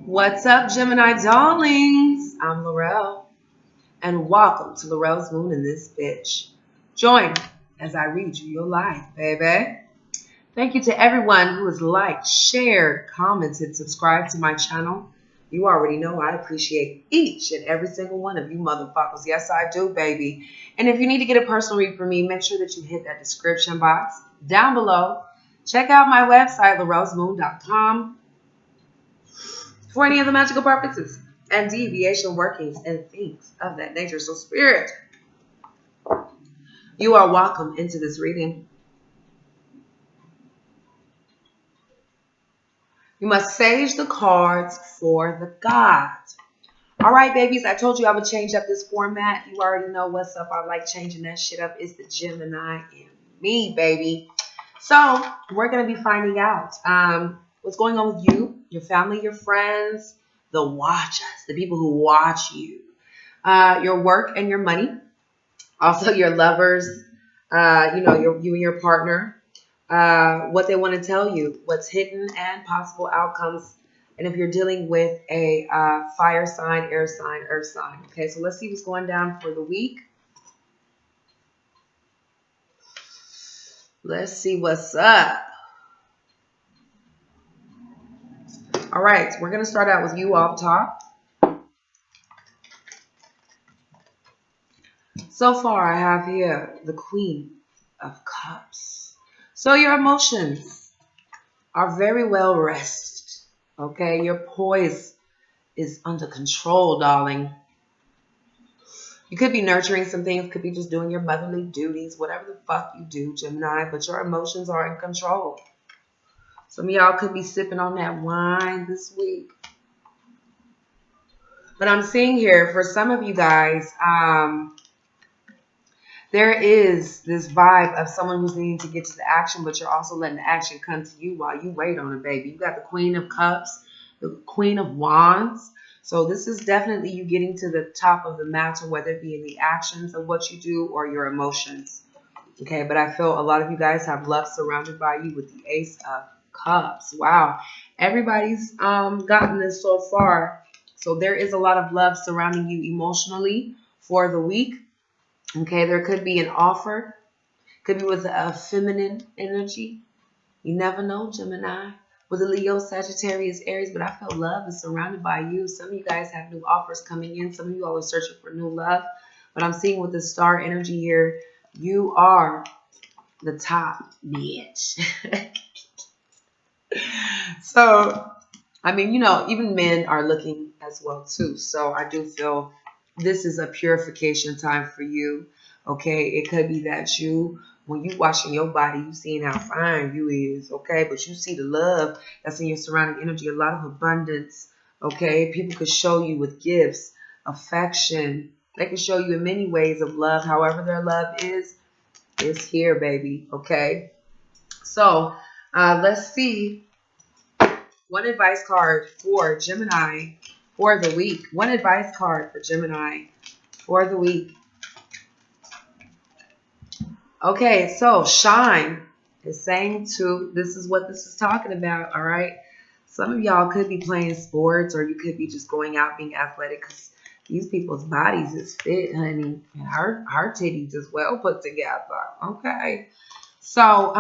What's up, Gemini darlings? I'm Laurel, and welcome to Laurel's Moon in this bitch. Join as I read you your life, baby. Thank you to everyone who has liked, shared, commented, subscribed to my channel. You already know I appreciate each and every single one of you motherfuckers. Yes, I do, baby. And if you need to get a personal read from me, make sure that you hit that description box down below. Check out my website, laurellsmoon.com. for any of the magical purposes and deviation workings and things of that nature. So, Spirit, you are welcome into this reading. You must sage the cards for the gods. All right, babies, I told you I would change up this format. You already know what's up. I like changing that shit up. It's the Gemini in me, baby. So, we're going to be finding out what's going on with you, your family, your friends, the watchers, the people who watch you, your work and your money, also your lovers, you and your partner, what they want to tell you, what's hidden and possible outcomes, and if you're dealing with a fire sign, air sign, earth sign. Okay, so let's see what's going down for the week. Let's see what's up. All right, we're going to start out with you off top. So far, I have here the Queen of Cups. So your emotions are very well rested. Okay, your poise is under control, darling. You could be nurturing some things, could be just doing your motherly duties, whatever the fuck you do, Gemini, but your emotions are in control. Some of y'all could be sipping on that wine this week. But I'm seeing here, for some of you guys, there is this vibe of someone who's needing to get to the action, but you're also letting the action come to you while you wait on it, baby. You got the Queen of Cups, the Queen of Wands. So this is definitely you getting to the top of the mountain, whether it be in the actions of what you do or your emotions. Okay, but I feel a lot of you guys have love surrounded by you with the Ace of Cups. Wow. Everybody's gotten this so far. So there is a lot of love surrounding you emotionally for the week. Okay, there could be an offer. Could be with a feminine energy. You never know, Gemini. With a Leo, Sagittarius, Aries, but I feel love is surrounded by you. Some of you guys have new offers coming in. Some of you always searching for new love. But I'm seeing with the star energy here, you are the top bitch. So, I mean, even men are looking as well, too. So I do feel this is a purification time for you. Okay, it could be that when you washing your body, you seeing how fine you is, okay? But you see the love that's in your surrounding energy, a lot of abundance, okay? People could show you with gifts, affection. They can show you in many ways of love. However their love is here, baby, okay? So let's see. One advice card for Gemini for the week. One advice card for Gemini for the week. Okay, so shine is saying this is what this is talking about, all right? Some of y'all could be playing sports or you could be just going out being athletic because these people's bodies is fit, honey. And her titties is well put together, okay? So,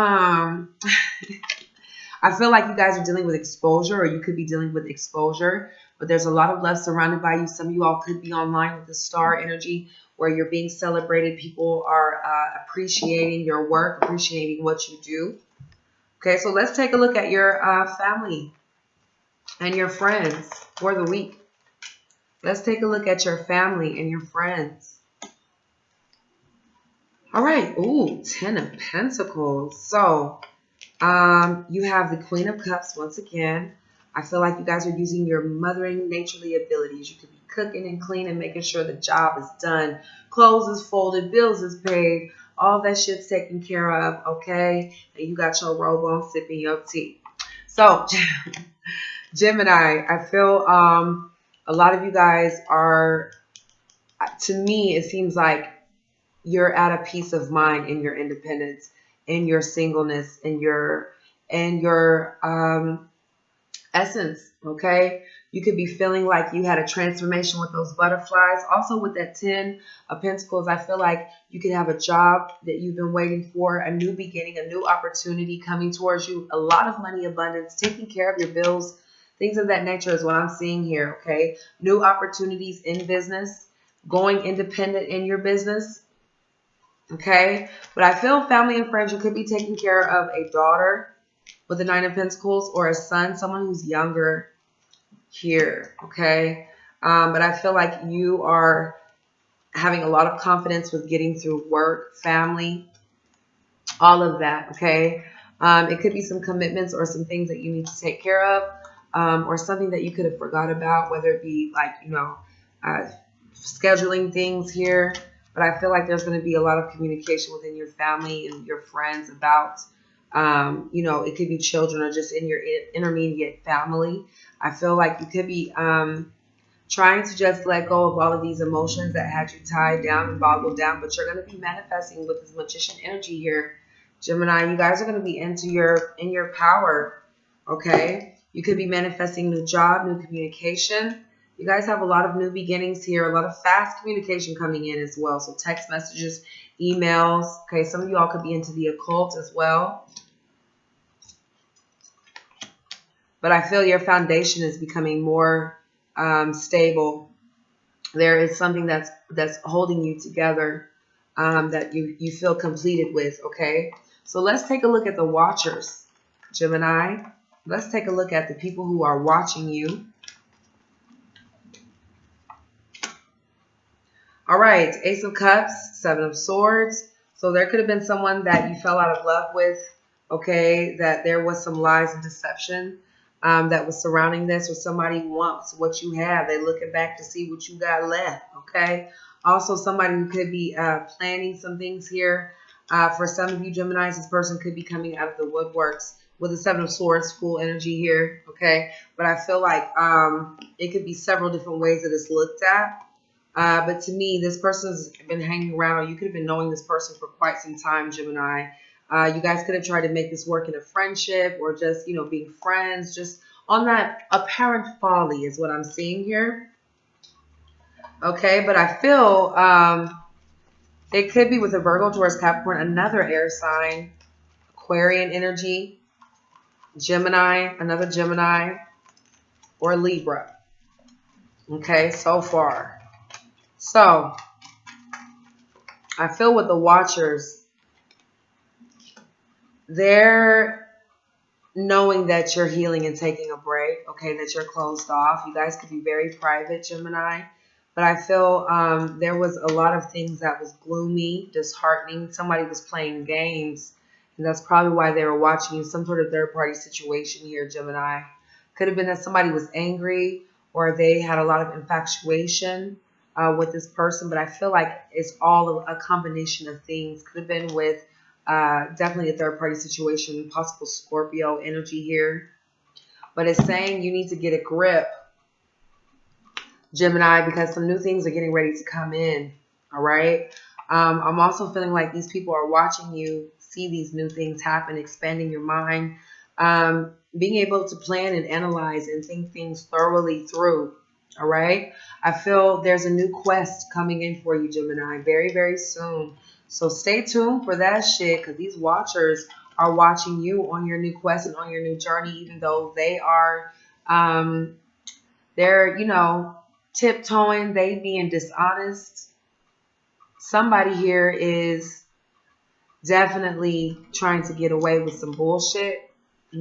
I feel like you guys are dealing with exposure or you could be dealing with exposure, but there's a lot of love surrounded by you. Some of you all could be online with the star energy where you're being celebrated. People are appreciating your work, appreciating what you do. Okay, so let's take a look at your family and your friends for the week. Let's take a look at your family and your friends. All right. Ooh, 10 of Pentacles. So you have the Queen of Cups once again. I feel like you guys are using your mothering naturally abilities. You could be cooking and cleaning, making sure the job is done. Clothes is folded, bills is paid. All that shit's taken care of, okay? And you got your robe on, sipping your tea. So, Gemini, I feel a lot of you guys are, to me, it seems like you're at a peace of mind in your independence, in your singleness, in your essence, okay? You could be feeling like you had a transformation with those butterflies. Also with that 10 of Pentacles, I feel like you could have a job that you've been waiting for, a new beginning, a new opportunity coming towards you, a lot of money abundance, taking care of your bills, things of that nature is what I'm seeing here, okay? New opportunities in business, going independent in your business, okay? But I feel family and friends, you could be taking care of a daughter with the 9 of Pentacles, or a son, someone who's younger here, okay? But I feel like you are having a lot of confidence with getting through work, family, all of that, okay? It could be some commitments or some things that you need to take care of, or something that you could have forgot about, whether it be like, scheduling things here. But I feel like there's going to be a lot of communication within your family and your friends about, it could be children or just in your intermediate family. I feel like you could be trying to just let go of all of these emotions that had you tied down and boggled down, but you're going to be manifesting with this magician energy here, Gemini. You guys are going to be in your power, okay? You could be manifesting new job, new communication. You guys have a lot of new beginnings here, a lot of fast communication coming in as well. So text messages, emails, okay? Some of you all could be into the occult as well. But I feel your foundation is becoming more stable. There is something that's holding you together, that you feel completed with, okay? So let's take a look at the watchers, Gemini. Let's take a look at the people who are watching you. All right, Ace of Cups, 7 of Swords. So there could have been someone that you fell out of love with, okay, that there was some lies and deception that was surrounding this, or somebody wants what you have. They're looking back to see what you got left, okay? Also, somebody who could be planning some things here. For some of you Geminis, this person could be coming out of the woodworks with the 7 of Swords, full energy here, okay? But I feel like it could be several different ways that it's looked at. But to me, this person's been hanging around, or you could have been knowing this person for quite some time, Gemini. You guys could have tried to make this work in a friendship, or just, being friends, just on that apparent folly is what I'm seeing here. Okay, but I feel it could be with a Virgo, Taurus, Capricorn, another air sign, Aquarian energy, Gemini, another Gemini, or Libra. Okay, so far. So, I feel with the watchers, they're knowing that you're healing and taking a break, okay, that you're closed off. You guys could be very private, Gemini. But I feel there was a lot of things that was gloomy, disheartening. Somebody was playing games, and that's probably why they were watching you. Some sort of third-party situation here, Gemini. Could have been that somebody was angry, or they had a lot of infatuation with this person. But I feel like it's all a combination of things. Could have been with definitely a third-party situation, possible Scorpio energy here. But it's saying you need to get a grip, Gemini, because some new things are getting ready to come in. All right. I'm also feeling like these people are watching you see these new things happen, expanding your mind, being able to plan and analyze and think things thoroughly through. All right. I feel there's a new quest coming in for you, Gemini, very, very soon. So stay tuned for that shit, because these watchers are watching you on your new quest and on your new journey, even though they are, they're, tiptoeing, they being dishonest. Somebody here is definitely trying to get away with some bullshit,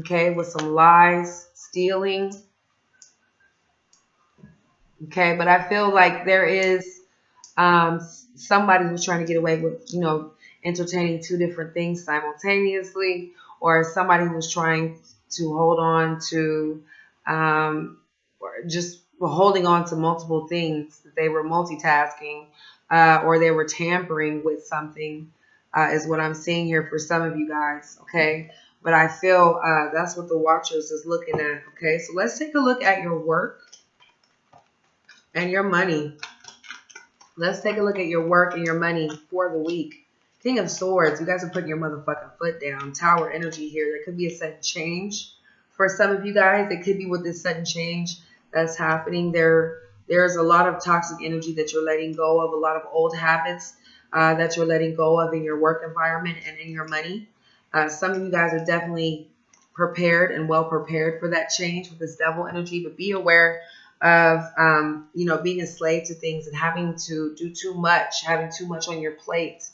okay, with some lies, stealing, okay. But I feel like there is somebody who's trying to get away with, entertaining two different things simultaneously, or somebody who's trying to hold on to, or just holding on to multiple things. They were multitasking, or they were tampering with something, is what I'm seeing here for some of you guys, okay? But I feel that's what the watchers is looking at, okay? So let's take a look at your work and your money. Let's take a look at your work and your money for the week. King of Swords, you guys are putting your motherfucking foot down. Tower energy here. There could be a sudden change For some of you guys, it could be with this sudden change that's happening. There's a lot of toxic energy that you're letting go of, a lot of old habits that you're letting go of in your work environment and in your money. Some of you guys are definitely prepared and well prepared for that change with this devil energy, but be aware of being a slave to things and having to do too much, having too much on your plate,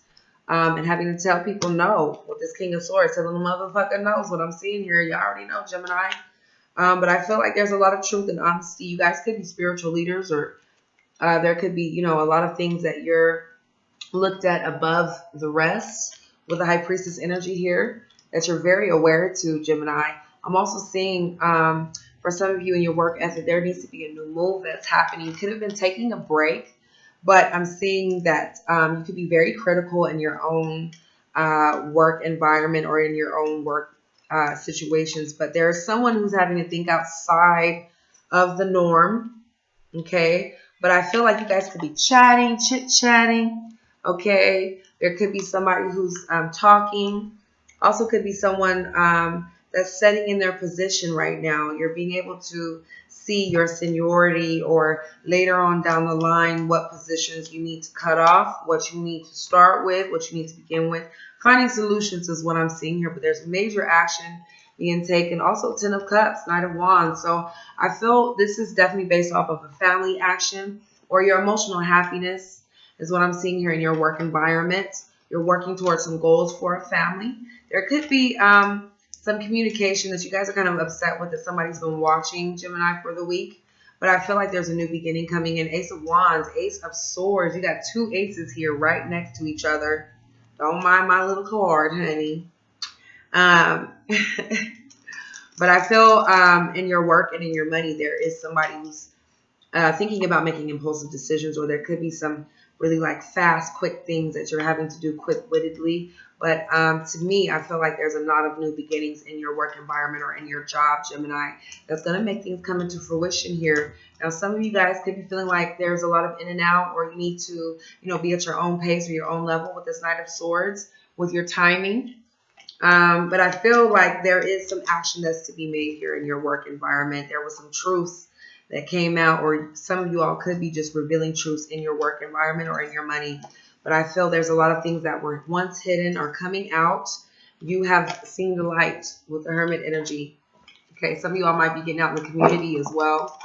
and having to tell people no with this King of Swords. Telling the motherfucker knows what I'm seeing here. You already know, Gemini. But I feel like there's a lot of truth and honesty. You guys could be spiritual leaders, or there could be, a lot of things that you're looked at above the rest with the High Priestess energy here that you're very aware to, Gemini. I'm also seeing for some of you in your work ethic, there needs to be a new move that's happening. You could have been taking a break, but I'm seeing that you could be very critical in your own work environment or in your own work situations. But there's someone who's having to think outside of the norm, okay? But I feel like you guys could be chatting, chit-chatting, okay? There could be somebody who's talking. Also could be someone that's setting in their position right now. You're being able to see your seniority, or later on down the line, what positions you need to cut off, what you need to start with, what you need to begin with. Finding solutions is what I'm seeing here, but there's major action being taken. Also, Ten of Cups, Knight of Wands. So I feel this is definitely based off of a family action, or your emotional happiness is what I'm seeing here in your work environment. You're working towards some goals for a family. There could be some communication that you guys are kind of upset with, that somebody's been watching, Gemini, for the week. But I feel like there's a new beginning coming in. Ace of Wands, Ace of Swords. You got two aces here right next to each other. Don't mind my little card, honey. But I feel in your work and in your money, there is somebody who's thinking about making impulsive decisions, or there could be some really like fast, quick things that you're having to do quick-wittedly. But to me, I feel like there's a lot of new beginnings in your work environment or in your job, Gemini, that's going to make things come into fruition here. Now, some of you guys could be feeling like there's a lot of in and out, or you need to, be at your own pace or your own level with this Knight of Swords with your timing. But I feel like there is some action that's to be made here in your work environment. There was some truths that came out, or some of you all could be just revealing truths in your work environment or in your money. But I feel there's a lot of things that were once hidden are coming out. You have seen the light with the Hermit energy. Okay, some of you all might be getting out in the community as well.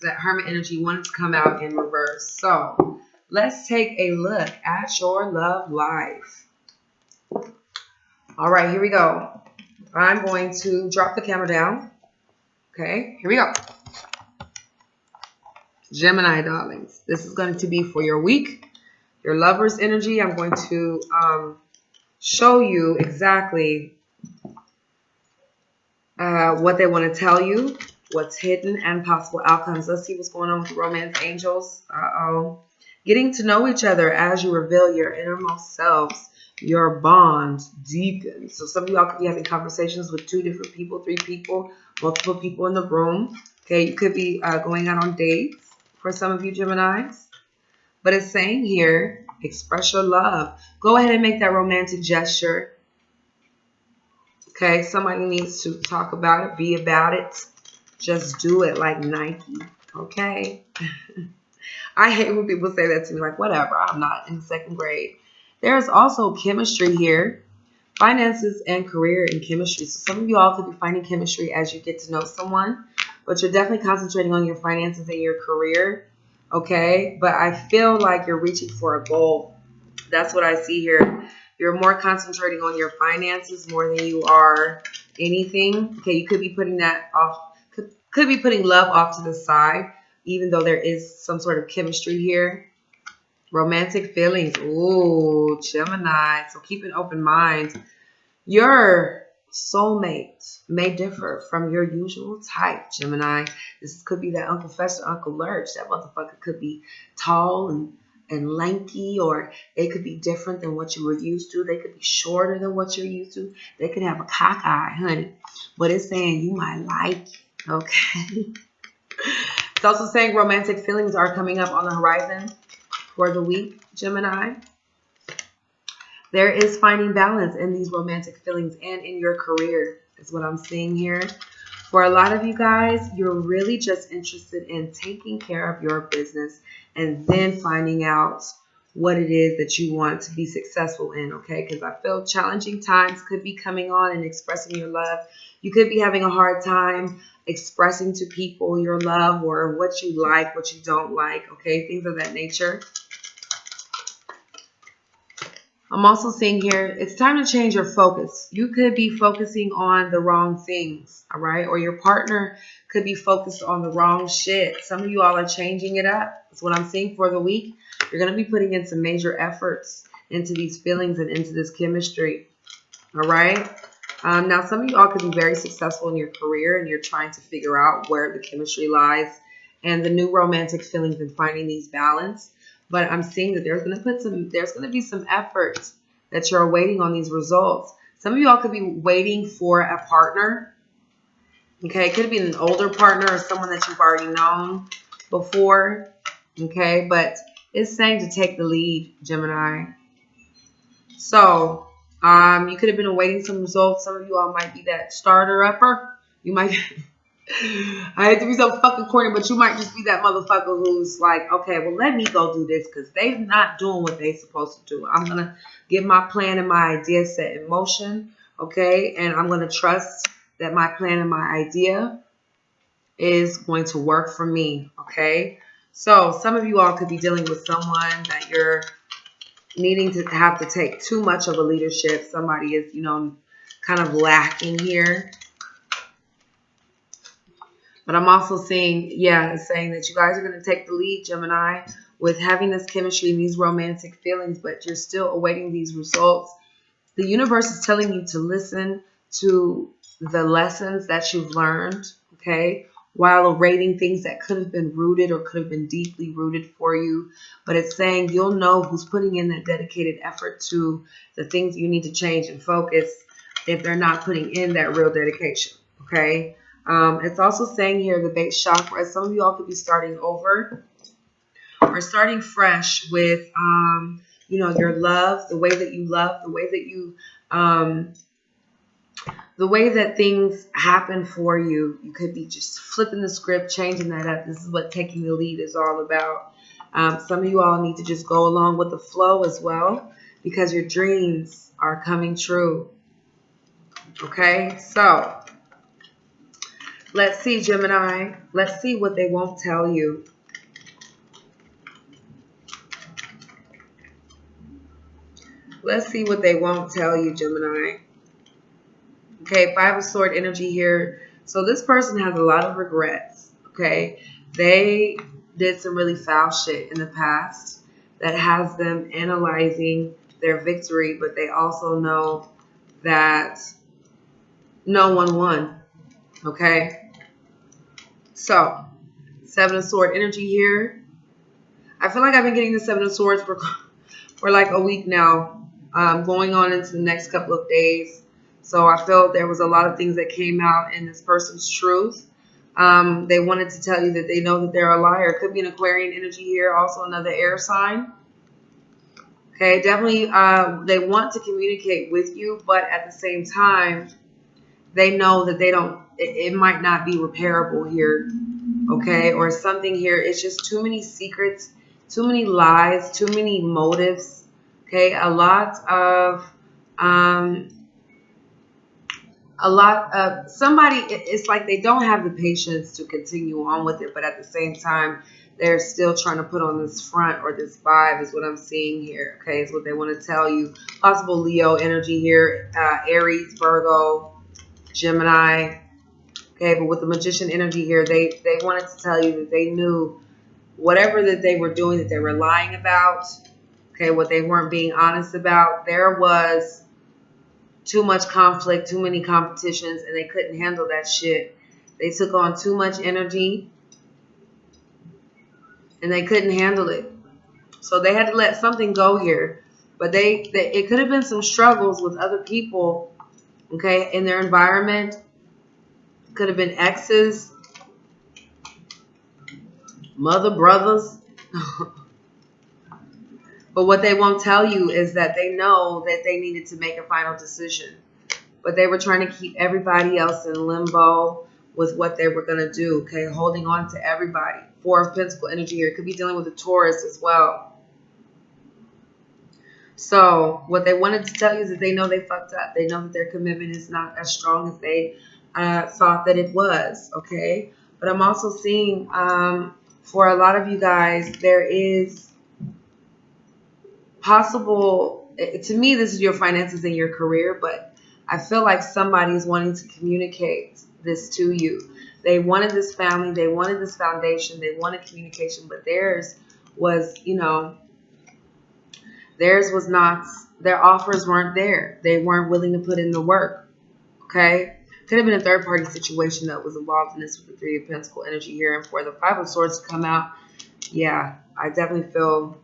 That Hermit energy wanted to come out in reverse. So let's take a look at your love life. All right, here we go. I'm going to drop the camera down. Okay, here we go. Gemini, darlings, this is going to be for your week, your lover's energy. I'm going to show you exactly what they want to tell you, what's hidden, and possible outcomes. Let's see what's going on with the romance angels. Getting to know each other as you reveal your innermost selves. Your bond deepens. So some of y'all could be having conversations with 2 different people, 3 people, multiple people in the room. Okay, you could be going out on dates for some of you Geminis. But it's saying here, express your love. Go ahead and make that romantic gesture. Okay, somebody needs to talk about it, be about it. Just do it like Nike. Okay? I hate when people say that to me, like, whatever, I'm not in 2nd grade. There's also chemistry here. Finances and career and chemistry. So some of you all could be finding chemistry as you get to know someone. But you're definitely concentrating on your finances and your career. Okay? But I feel like you're reaching for a goal. That's what I see here. You're more concentrating on your finances more than you are anything. Okay, you could be putting that off. Could be putting love off to the side, even though there is some sort of chemistry here. Romantic feelings. Ooh, Gemini. So keep an open mind. Your soulmate may differ from your usual type, Gemini. This could be that Uncle Fester, Uncle Lurch. That motherfucker could be tall and lanky, or they could be different than what you were used to. They could be shorter than what you're used to. They could have a cock eye, honey. But it's saying you might like it, okay? It's also saying romantic feelings are coming up on the horizon for the week, Gemini. There is finding balance in these romantic feelings and in your career. is what I'm seeing here. For a lot of you guys, you're really just interested in taking care of your business and then finding out what it is that you want to be successful in, okay? Because I feel challenging times could be coming on and expressing your love. You could be having a hard time expressing to people your love or what you like, what you don't like, okay? Things of that nature. I'm also seeing here, it's time to change your focus. You could be focusing on the wrong things, all right? Or your partner could be focused on the wrong shit. Some of you all are changing it up. That's what I'm seeing for the week. You're going to be putting in some major efforts into these feelings and into this chemistry, all right? Now, some of you all could be very successful in your career and you're trying to figure out where the chemistry lies and the new romantic feelings and finding these balance. But I'm seeing that there's going to be some effort that you're awaiting on these results. Some of you all could be waiting for a partner. Okay, it could be an older partner or someone that you've already known before. Okay, but it's saying to take the lead, Gemini. So, you could have been awaiting some results. Some of you all might be that starter-upper. You might... I hate to be so fucking corny, but you might just be that motherfucker who's like, okay, well, let me go do this because they're not doing what they're supposed to do. I'm going to get my plan and my idea set in motion, okay? And I'm going to trust that my plan and my idea is going to work for me, okay? So some of you all could be dealing with someone that you're needing to have to take too much of a leadership. Somebody is, you know, kind of lacking here. But I'm also seeing, yeah, it's saying that you guys are going to take the lead, Gemini, with having this chemistry and these romantic feelings, but you're still awaiting these results. The universe is telling you to listen to the lessons that you've learned, okay, while awaiting things that could have been rooted or could have been deeply rooted for you. But it's saying you'll know who's putting in that dedicated effort to the things you need to change and focus if they're not putting in that real dedication, okay? It's also saying here the base chakra. Some of you all could be starting over or starting fresh with, you know, your love, the way that you love, the way that you, the way that things happen for you. You could be just flipping the script, changing that up. This is what taking the lead is all about. Some of you all need to just go along with the flow as well because your dreams are coming true. Okay, so let's see, Gemini. Let's see what they won't tell you. Let's see what they won't tell you, Gemini. Okay, Five of Sword energy here. So this person has a lot of regrets, okay? They did some really foul shit in the past that has them analyzing their victory, but they also know that no one won, okay? So, Seven of Sword energy here. I feel like I've been getting the Seven of Swords for like a week now, going on into the next couple of days. So I felt there was a lot of things that came out in this person's truth. They wanted to tell you that they know that they're a liar. It could be an Aquarian energy here, also another air sign. Okay, definitely they want to communicate with you, but at the same time, they know that they don't, it might not be repairable here. Okay, or something here. It's just too many secrets, too many lies, too many motives. Okay, a lot of somebody, it's like they don't have the patience to continue on with it, but at the same time, they're still trying to put on this front or this vibe is what I'm seeing here. Okay, is what they want to tell you. Possible Leo energy here, Aries, Virgo, Gemini. Okay, but with the Magician energy here, they wanted to tell you that they knew whatever that they were doing, that they were lying about, okay, what they weren't being honest about, there was too much conflict, too many competitions, and they couldn't handle that shit. They took on too much energy, and they couldn't handle it. So they had to let something go here. But it could have been some struggles with other people, okay, in their environment. Could have been exes, mother, brothers. But what they won't tell you is that they know that they needed to make a final decision. but they were trying to keep everybody else in limbo with what they were going to do, okay? Holding on to everybody. Four of Pentacles energy here. It could be dealing with a Taurus as well. So what they wanted to tell you is that they know they fucked up. They know that their commitment is not as strong as they thought that it was, okay? But I'm also seeing for a lot of you guys, there is possible, to me, this is your finances and your career, but I feel like somebody's wanting to communicate this to you. They wanted this family, they wanted this foundation, they wanted communication, but theirs was, you know, theirs was not, their offers weren't there. They weren't willing to put in the work, okay? Could have been a third-party situation that was involved in this with the Three of Pentacles energy here. And for the Five of Swords to come out, yeah, I definitely feel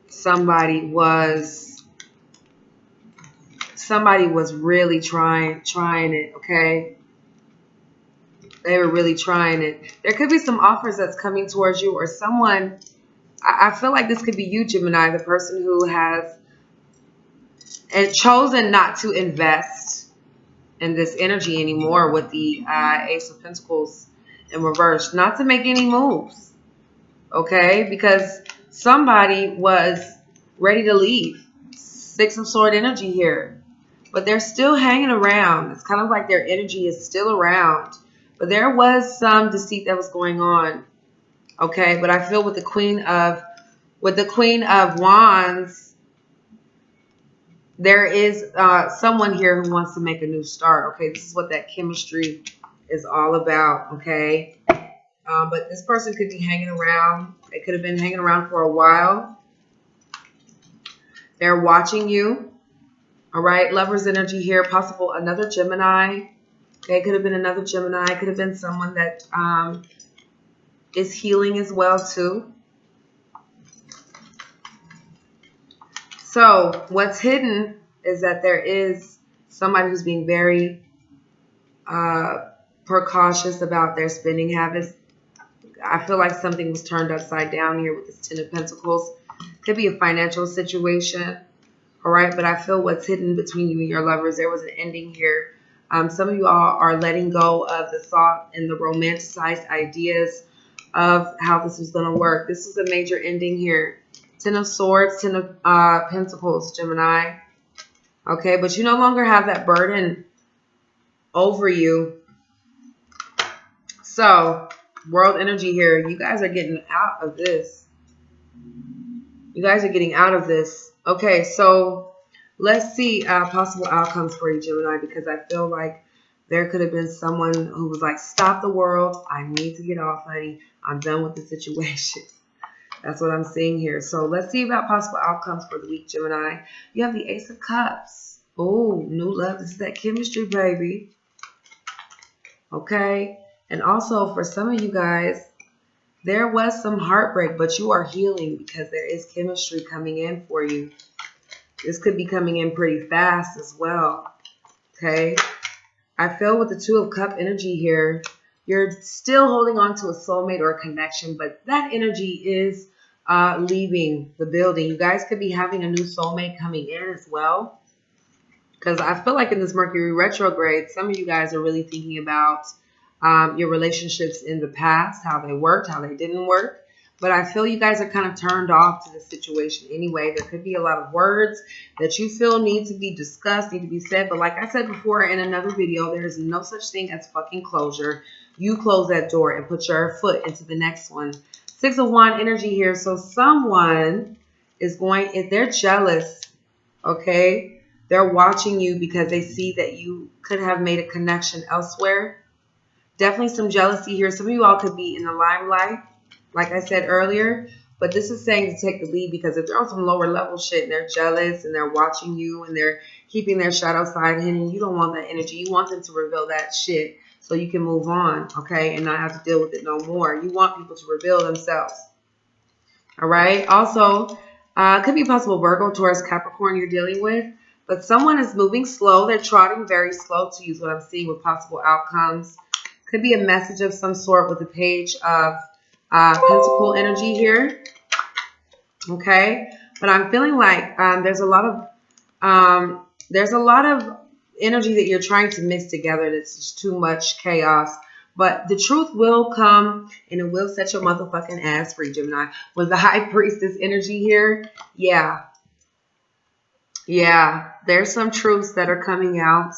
somebody was really trying it, okay? They were really trying it. There could be some offers that's coming towards you, or someone, I feel like this could be you, Gemini, the person who has chosen not to invest in this energy anymore with the Ace of Pentacles in reverse, not to make any moves, okay? Because somebody was ready to leave. Six of Sword energy here, but they're still hanging around. It's kind of like their energy is still around, but there was some deceit that was going on, okay? But I feel with the Queen of Wands, there is someone here who wants to make a new start, okay? This is what that chemistry is all about, okay? But this person could be hanging around. They could have been hanging around for a while. They're watching you, all right? Lover's energy here, possible another Gemini. Okay, could have been another Gemini. Could have been someone that is healing as well, too. So what's hidden is that there is somebody who's being very precautious about their spending habits. I feel like something was turned upside down here with this Ten of Pentacles. Could be a financial situation, all right? But I feel what's hidden between you and your lovers, there was an ending here. Some of you all are letting go of the thought and the romanticized ideas of how this was going to work. This is a major ending here. Ten of Swords, Ten of Pentacles, Gemini. Okay, but you no longer have that burden over you. So, world energy here. You guys are getting out of this. You guys are getting out of this. Okay, so let's see possible outcomes for you, Gemini, because I feel like there could have been someone who was like, stop the world. I need to get off, honey. I'm done with the situation. That's what I'm seeing here. So let's see about possible outcomes for the week, Gemini. You have the Ace of Cups. Oh, new love. This is that chemistry, baby. Okay. And also for some of you guys, there was some heartbreak, but you are healing because there is chemistry coming in for you. This could be coming in pretty fast as well. Okay. I feel with the Two of Cup energy here, you're still holding on to a soulmate or a connection, but that energy is leaving the building. You guys could be having a new soulmate coming in as well. Because I feel like in this Mercury retrograde, some of you guys are really thinking about your relationships in the past, how they worked, how they didn't work. But I feel you guys are kind of turned off to the situation anyway. There could be a lot of words that you feel need to be discussed, need to be said. But like I said before in another video, there is no such thing as fucking closure. You close that door and put your foot into the next one. Six of Wands energy here. So someone is going, if they're jealous, okay, they're watching you because they see that you could have made a connection elsewhere. Definitely some jealousy here. Some of you all could be in the limelight, like I said earlier. But this is saying to take the lead, because if they're on some lower level shit and they're jealous and they're watching you and they're keeping their shadow side hidden, you don't want that energy. You want them to reveal that shit so you can move on, okay, and not have to deal with it no more. You want people to reveal themselves, all right? Also, could be possible Virgo, Taurus, Capricorn you're dealing with, but someone is moving slow. They're trotting very slow to you is what I'm seeing with possible outcomes. Could be a message of some sort with the Page of Pentacle energy here, okay? But I'm feeling like there's a lot of energy that you're trying to mix together that's just too much chaos. But the truth will come and it will set your motherfucking ass free, Gemini. With the high priestess energy here, yeah. Yeah, there's some truths that are coming out.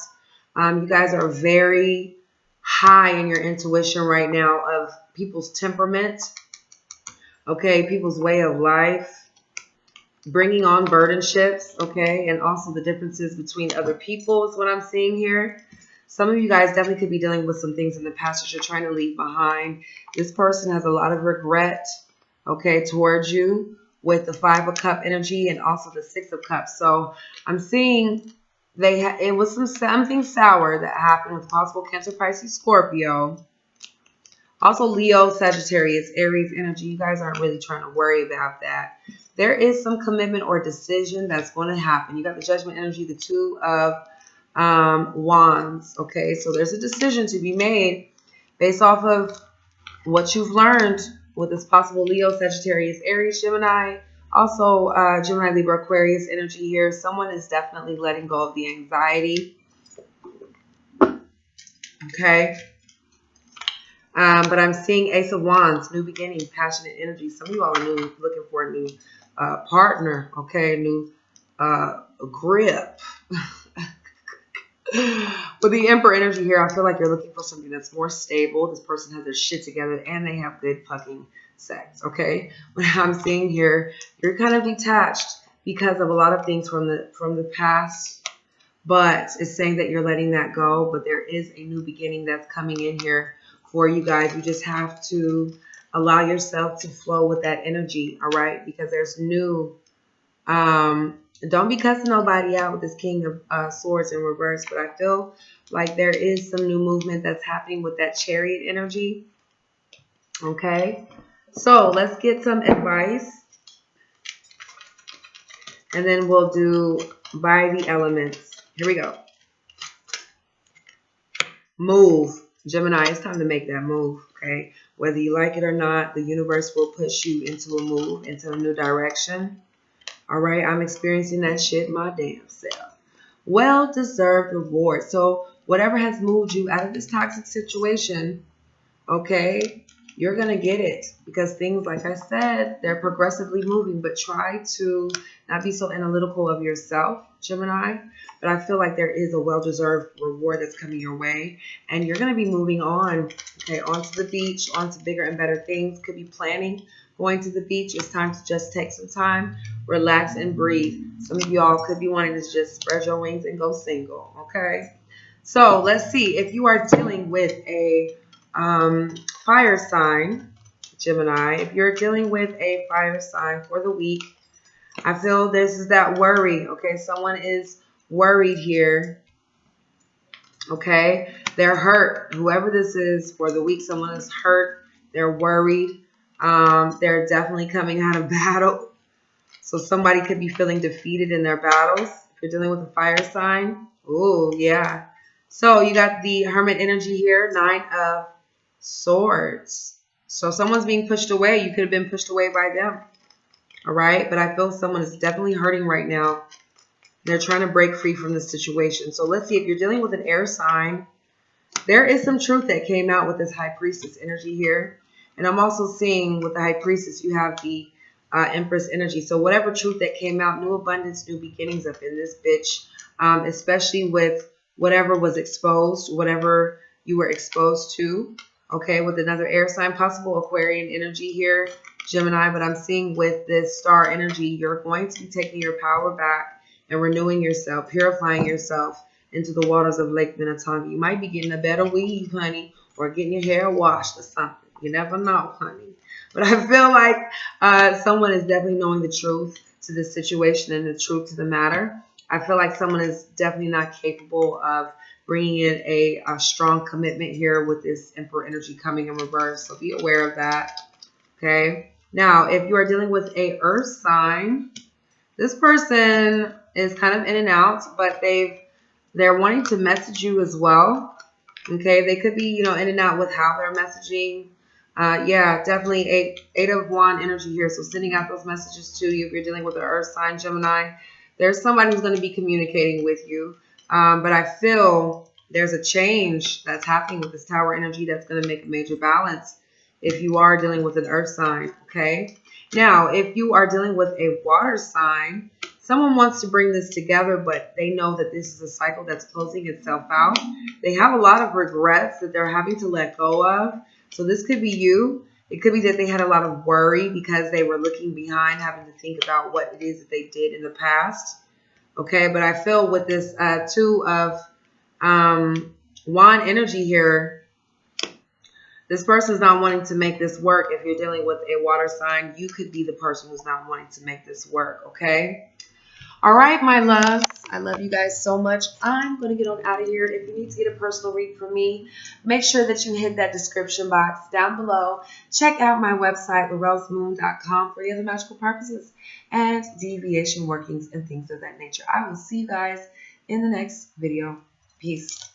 You guys are very high in your intuition right now of people's temperament, okay, people's way of life, bringing on burden ships, okay, and also the differences between other people is what I'm seeing here. Some of you guys definitely could be dealing with some things in the past that you're trying to leave behind. This person has a lot of regret, okay, towards you with the 5 of Cup energy and also the 6 of Cups. So I'm seeing it was something sour that happened with possible Cancer, Pisces, Scorpio. Also Leo, Sagittarius, Aries energy. You guys aren't really trying to worry about that. There is some commitment or decision that's going to happen. You got the Judgment energy, the 2 of Wands. Okay, so there's a decision to be made based off of what you've learned with this possible Leo, Sagittarius, Aries, Gemini. Also, Gemini, Libra, Aquarius energy here. Someone is definitely letting go of the anxiety. Okay. But I'm seeing Ace of Wands, new beginning, passionate energy. Some of you all are looking for a new partner, okay, new grip. With the Emperor energy here, I feel like you're looking for something that's more stable. This person has their shit together and they have good fucking sex, okay? What I'm seeing here, you're kind of detached because of a lot of things from the past, but it's saying that you're letting that go, but there is a new beginning that's coming in here for you guys. You just have to allow yourself to flow with that energy, all right? Because there's new, don't be cussing nobody out with this King of Swords in reverse, but I feel like there is some new movement that's happening with that Chariot energy, okay? So let's get some advice, and then we'll do by the elements. Here we go. Move. Gemini, it's time to make that move, okay? Whether you like it or not, the universe will push you into a move, into a new direction. All right, I'm experiencing that shit my damn self. Well-deserved reward. So whatever has moved you out of this toxic situation, okay, you're going to get it. Because things, like I said, they're progressively moving. But try to not be so analytical of yourself, Gemini. But I feel like there is a well-deserved reward that's coming your way. And you're going to be moving on, okay, onto the beach, onto bigger and better things. Could be planning going to the beach. It's time to just take some time, relax, and breathe. Some of y'all could be wanting to just spread your wings and go single, okay? So let's see. If you are dealing with a fire sign, Gemini, if you're dealing with a fire sign for the week, I feel this is that worry, okay? Someone is worried here, okay? They're hurt. Whoever this is for the week, someone is hurt. They're worried. They're definitely coming out of battle. So somebody could be feeling defeated in their battles. If you're dealing with a fire sign, oh yeah. So you got the Hermit energy here, 9 of Swords. So someone's being pushed away. You could have been pushed away by them. All right. But I feel someone is definitely hurting right now. They're trying to break free from this situation. So let's see, if you're dealing with an air sign, there is some truth that came out with this High Priestess energy here. And I'm also seeing with the High Priestess, you have the Empress energy. So whatever truth that came out, new abundance, new beginnings up in this bitch, especially with whatever was exposed, whatever you were exposed to. Okay, with another air sign, possible Aquarian energy here, Gemini. But I'm seeing with this star energy, you're going to be taking your power back and renewing yourself, purifying yourself into the waters of Lake Minnetonka. You might be getting a better weave, honey, or getting your hair washed or something. You never know, honey. But I feel like someone is definitely knowing the truth to this situation and the truth to the matter. I feel like someone is definitely not capable of bringing in a strong commitment here with this Emperor energy coming in reverse. So be aware of that. Okay. Now, if you are dealing with a earth sign, this person is kind of in and out, but they're wanting to message you as well. Okay. They could be, in and out with how they're messaging. Yeah, definitely eight of wand energy here. So sending out those messages to you if you're dealing with an earth sign, Gemini. There's somebody who's going to be communicating with you. But I feel there's a change that's happening with this Tower energy that's going to make a major balance if you are dealing with an earth sign, okay? Now, if you are dealing with a water sign, someone wants to bring this together, but they know that this is a cycle that's closing itself out. They have a lot of regrets that they're having to let go of. So this could be you. It could be that they had a lot of worry because they were looking behind, having to think about what it is that they did in the past. Okay, but I feel with this two of wand energy here, this person's not wanting to make this work. If you're dealing with a water sign, you could be the person who's not wanting to make this work, okay? All right, my loves. I love you guys so much. I'm going to get on out of here. If you need to get a personal read from me, make sure that you hit that description box down below. Check out my website, laurelle'smoon.com, for any other magical purposes and deviation workings and things of that nature. I will see you guys in the next video. Peace.